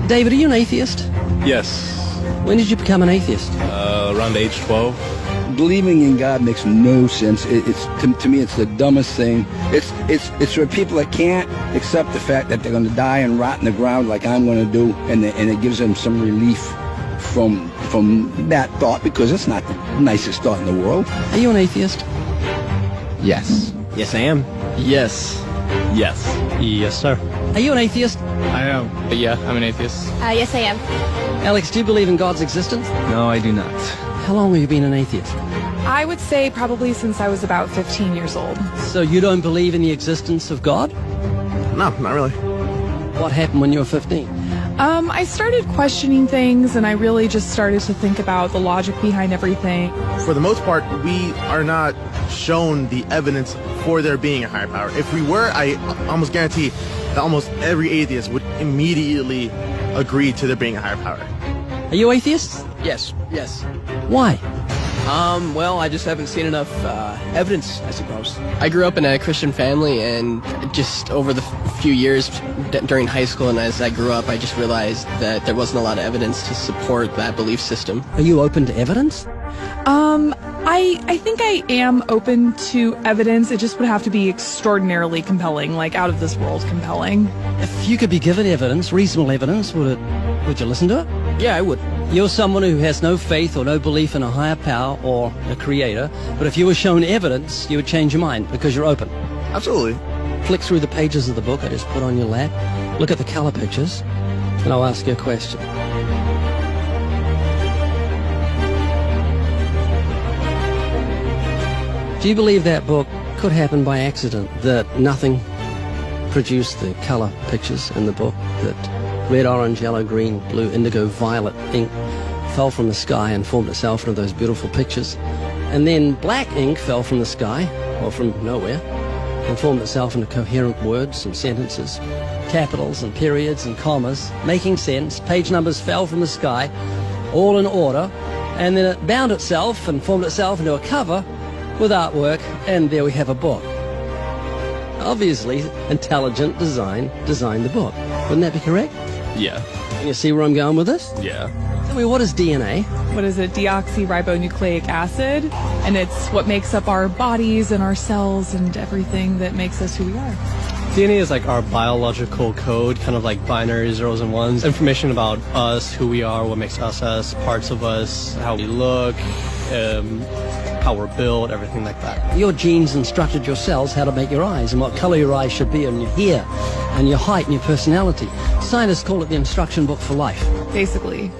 David, are you an atheist? Yes. When did you become an atheist? Around age 12. Believing in God makes no sense. It's to me, it's the dumbest thing. It's for people that can't accept the fact that they're going to die and rot in the ground like I'm going to do, and it gives them some relief from that thought, because it's not the nicest thought in the world. Are you an atheist? Yes. Yes, I am. Yes. Yes. Yes, sir. Are you an atheist? I am. Yeah, I'm an atheist. Yes, I am. Alex, do you believe in God's existence? No, I do not. How long have you been an atheist? I would say probably since I was about 15 years old. So you don't believe in the existence of God? No, not really. What happened when you were 15? I started questioning things, and I really just started to think about the logic behind everything. For the most part, we are not shown the evidence for there being a higher power. If we were, I almost guarantee that almost every atheist would immediately agree to there being a higher power. Are you atheists? Yes. Yes. Why? Well, I just haven't seen enough evidence, I suppose. I grew up in a Christian family, and just over the few years during high school and as I grew up, I just realized that there wasn't a lot of evidence to support that belief system. Are you open to evidence? I think I am open to evidence. It just would have to be extraordinarily compelling, like out of this world compelling. If you could be given evidence, reasonable evidence, would you listen to it? Yeah, I would. You're someone who has no faith or no belief in a higher power or a creator, but if you were shown evidence, you would change your mind because you're open. Absolutely. Flick through the pages of the book I just put on your lap, look at the color pictures, and I'll ask you a question. Do you believe that book could happen by accident, that nothing produced the color pictures in the book, that red, orange, yellow, green, blue, indigo, violet ink fell from the sky and formed itself into those beautiful pictures, and then black ink fell from the sky, or from nowhere, and formed itself into coherent words and sentences, capitals and periods and commas, making sense. Page numbers fell from the sky, all in order, and then it bound itself and formed itself into a cover with artwork, and there we have a book. Obviously, intelligent design designed the book. Wouldn't that be correct? Yeah. Can you see where I'm going with this? Yeah. Tell me, what is DNA? What is it? Deoxyribonucleic acid. And it's what makes up our bodies and our cells and everything that makes us who we are. DNA is like our biological code, kind of like binary zeros and ones. Information about us, who we are, what makes us us, parts of us, how we look, how we're built, everything like that. Your genes instructed your cells how to make your eyes and what color your eyes should be, and your hair and your height and your personality. Scientists call it the instruction book for life. Basically.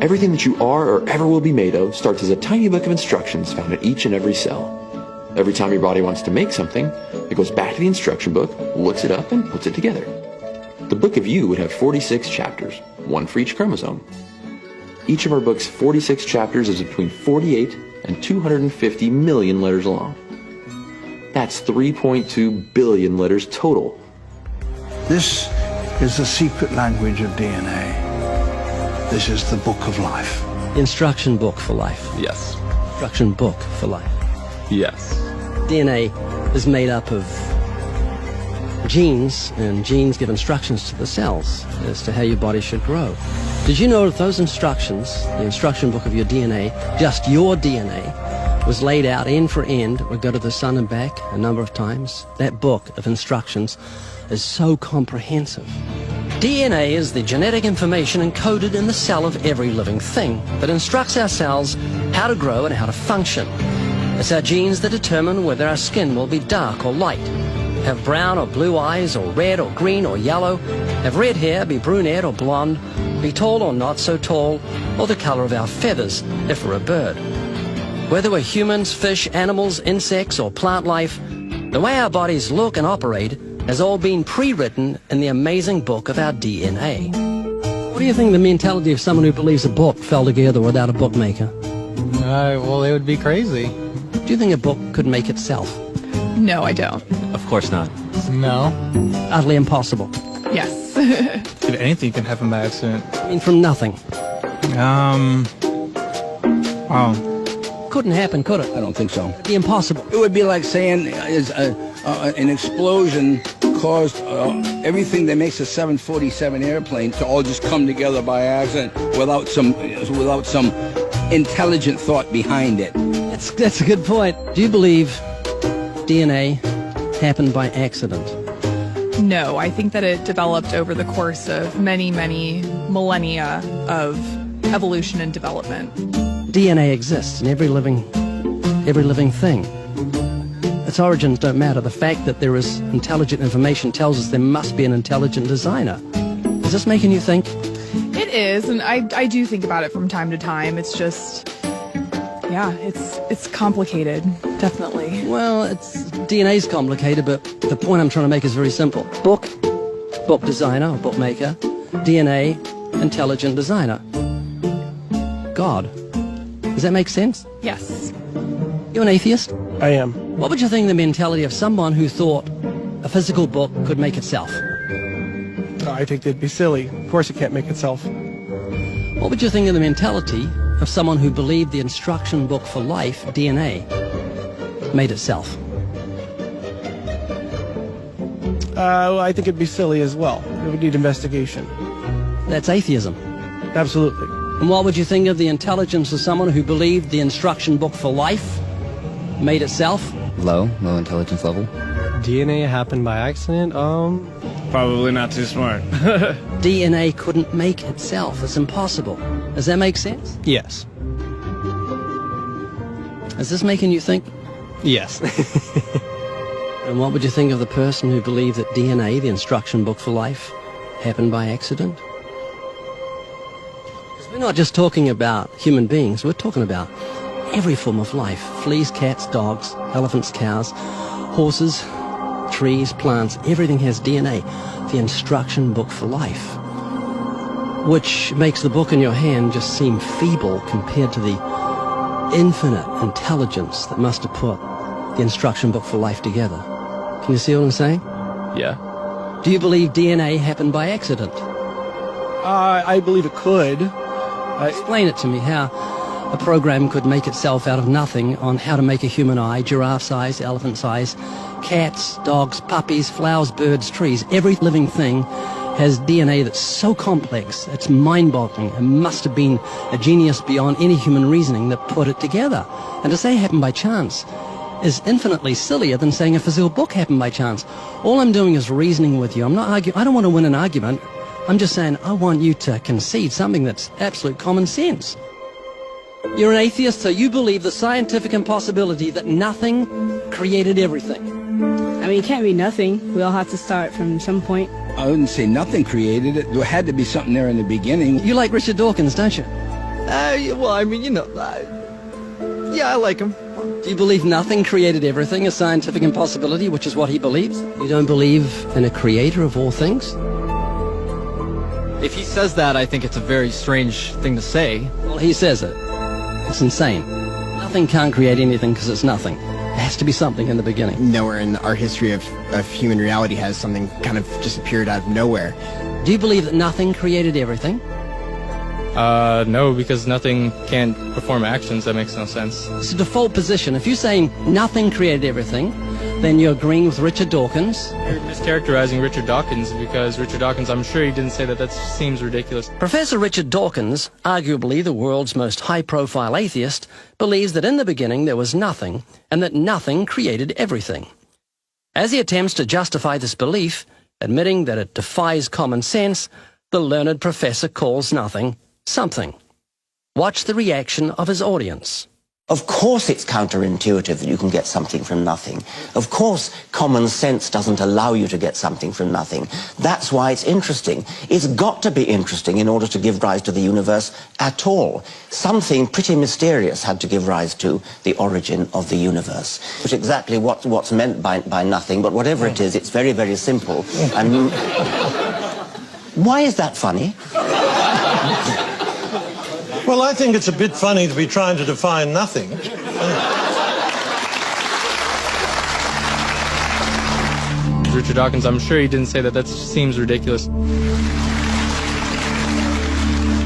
Everything that you are or ever will be made of starts as a tiny book of instructions found in each and every cell. Every time your body wants to make something, it goes back to the instruction book, looks it up, and puts it together. The book of you would have 46 chapters, one for each chromosome. Each of our book's 46 chapters is between 48 and 250 million letters long. That's 3.2 billion letters total. This is the secret language of DNA. This is the book of life. Instruction book for life. Yes. Instruction book for life. Yes. DNA is made up of genes, and genes give instructions to the cells as to how your body should grow. Did you know that those instructions, the instruction book of your DNA, just your DNA, was laid out end for end, would go to the sun and back a number of times? That book of instructions is so comprehensive. DNA is the genetic information encoded in the cell of every living thing that instructs our cells how to grow and how to function. It's our genes that determine whether our skin will be dark or light, have brown or blue eyes, or red or green or yellow, have red hair, be brunette or blonde, be tall or not so tall, or the color of our feathers if we're a bird. Whether we're humans, fish, animals, insects, or plant life, the way our bodies look and operate has all been pre-written in the amazing book of our DNA. What do you think of the mentality of someone who believes a book fell together without a bookmaker? Well, they would be crazy. Do you think a book could make itself? No, I don't. Of course not. No. Utterly impossible. Yes. If anything can happen by accident. I mean, from nothing. Couldn't happen, could it? I don't think so. It'd be impossible. It would be like saying an explosion caused everything that makes a 747 airplane to all just come together by accident without some intelligent thought behind it. That's a good point. Do you believe DNA happened by accident? No, I think that it developed over the course of many, many millennia of evolution and development. DNA exists in every living thing. Its origins don't matter. The fact that there is intelligent information tells us there must be an intelligent designer. Is this making you think? It is, and I do think about it from time to time. It's just, yeah, it's complicated, definitely. Well, DNA's complicated, but the point I'm trying to make is very simple. Book designer or bookmaker, DNA, intelligent designer. God. Does that make sense? Yes. You an atheist? I am. What would you think of the mentality of someone who thought a physical book could make itself? I think they'd be silly. Of course it can't make itself. What would you think of the mentality of someone who believed the instruction book for life, DNA, made itself? I think it'd be silly as well. It would need investigation. That's atheism. Absolutely. And what would you think of the intelligence of someone who believed the instruction book for life made itself? Low intelligence level. DNA happened by accident? Probably not too smart. DNA couldn't make itself. It's impossible. Does that make sense? Yes. Is this making you think? Yes. And what would you think of the person who believed that DNA, the instruction book for life, happened by accident? Because we're not just talking about human beings, we're talking about every form of life. Fleas, cats, dogs, elephants, cows, horses, trees, plants, everything has DNA, the instruction book for life, which makes the book in your hand just seem feeble compared to the infinite intelligence that must have put the instruction book for life together. Can you see what I'm saying? Yeah. Do you believe DNA happened by accident? I believe it could. Explain it to me, how a program could make itself out of nothing on how to make a human eye, giraffe size, elephant size, cats, dogs, puppies, flowers, birds, trees. Every living thing has DNA that's so complex, it's mind-boggling. It must have been a genius beyond any human reasoning that put it together. And to say it happened by chance is infinitely sillier than saying a physical book happened by chance. All I'm doing is reasoning with you. I'm not arguing. I don't want to win an argument. I'm just saying I want you to concede something that's absolute common sense. You're an atheist, so you believe the scientific impossibility that nothing created everything. I mean, it can't be nothing. We all have to start from some point. I wouldn't say nothing created it. There had to be something there in the beginning. You like Richard Dawkins, don't you? Well, I mean, you know, yeah, I like him. Do you believe nothing created everything, a scientific impossibility, which is what he believes? You don't believe in a creator of all things? If he says that, I think it's a very strange thing to say. Well, he says it. It's insane. Nothing can't create anything because it's nothing. There has to be something in the beginning. Nowhere in our history of human reality has something kind of just appeared out of nowhere. Do you believe that nothing created everything? No, because nothing can perform actions. That makes no sense. It's a default position. If you're saying nothing created everything, then you're agreeing with Richard Dawkins. You're mischaracterizing Richard Dawkins, because Richard Dawkins, I'm sure he didn't say that. That seems ridiculous. Professor Richard Dawkins, arguably the world's most high-profile atheist, believes that in the beginning there was nothing, and that nothing created everything. As he attempts to justify this belief, admitting that it defies common sense, the learned professor calls nothing something. Watch the reaction of his audience. Of course it's counterintuitive that you can get something from nothing. Of course common sense doesn't allow you to get something from nothing. That's why it's interesting. It's got to be interesting in order to give rise to the universe at all. Something pretty mysterious had to give rise to the origin of the universe. Which exactly what's meant by nothing, but whatever it is, it's very, very simple. And why is that funny? Well, I think it's a bit funny to be trying to define nothing. Richard Dawkins, I'm sure he didn't say that. That seems ridiculous.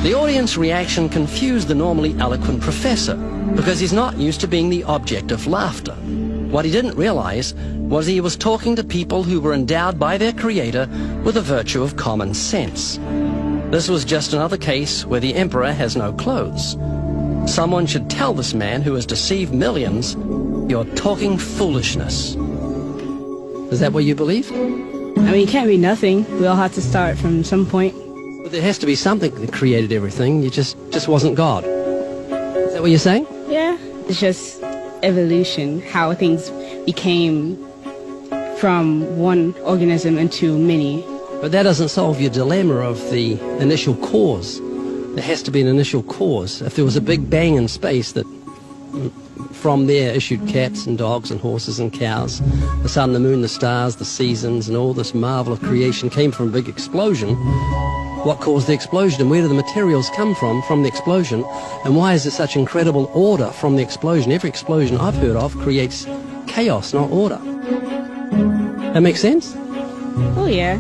The audience reaction confused the normally eloquent professor because he's not used to being the object of laughter. What he didn't realize was he was talking to people who were endowed by their creator with the virtue of common sense. This was just another case where the emperor has no clothes. Someone should tell this man who has deceived millions, "You're talking foolishness." Is that what you believe? I mean, it can't be nothing. We all have to start from some point. But there has to be something that created everything. You just wasn't God. Is that what you're saying? Yeah. It's just evolution, how things became from one organism into many. But that doesn't solve your dilemma of the initial cause. There has to be an initial cause. If there was a big bang in space that from there issued cats and dogs and horses and cows, the sun, the moon, the stars, the seasons, and all this marvel of creation came from a big explosion, what caused the explosion, and where do the materials come from the explosion, and why is there such incredible order from the explosion? Every explosion I've heard of creates chaos, not order. That makes sense? Oh, yeah.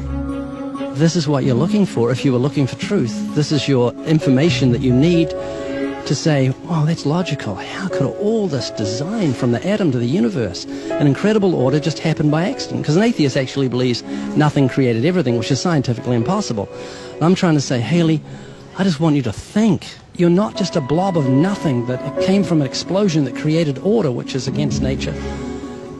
This is what you're looking for if you were looking for truth. This is your information that you need to say, wow, that's logical. How could all this design from the atom to the universe, an incredible order, just happen by accident? Because an atheist actually believes nothing created everything, which is scientifically impossible. And I'm trying to say, Haley, I just want you to think. You're not just a blob of nothing, but it came from an explosion that created order, which is against nature.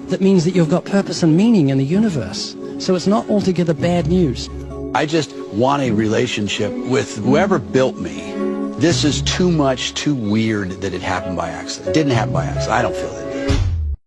That means that you've got purpose and meaning in the universe. So it's not altogether bad news. I just want a relationship with whoever built me. This is too much, too weird that it happened by accident. It didn't happen by accident. I don't feel that.